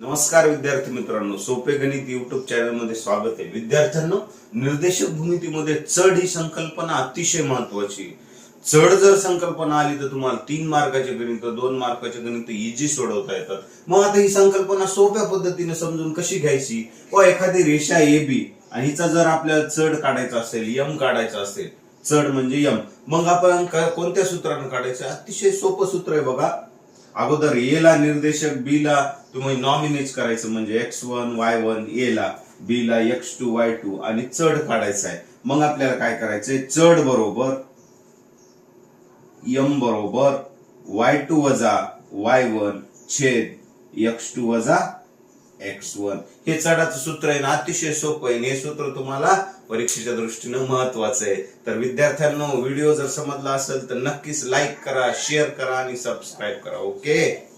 नमस्कार विद्यार्थी मित्रांनो, सोपे गणित युट्यूब चॅनल मध्ये स्वागत आहे. विद्यार्थ्यांनो, निर्देशक भूमितीमध्ये चढ ही संकल्पना अतिशय महत्वाची. चढ जर संकल्पना आली तर तुम्हाला 3 मार्काचे गणित 2 मार्काचे गणित इझी सोडवता येतात. मग आता ही संकल्पना सोप्या पद्धतीने समजून कशी घ्यायची? व एखादी रेषा AB आणि हिचा जर आपल्याला चढ काढायचा असेल, यम काढायचा असेल, चढ म्हणजे यम, मग आपण कोणत्या सूत्राने काढायचं? अतिशय सोपं सूत्र आहे बघा. अगोदर ए ला निर्देशक बी ला तुम्ही नॉमिनेट करायचं म्हणजे x1 y1, ए ला बी ला x2 y2 आणि चढ काढायचा आहे. मग आपल्याला काय करायचंय? चढ बरोबर m बरोबर y2 वजा y1 छेद x2 वजा x1. हे चढाचं सूत्र आहे ना, अतिशय सोपं आहे. हे सूत्र तुम्हाला परीक्षेच्या दृष्टीने महत्वाचं आहे. तर विद्यार्थ्यांनो, व्हिडिओ जर समजला असेल तर नक्कीच लाईक करा, शेअर करा आणि सबस्क्राईब करा. ओके.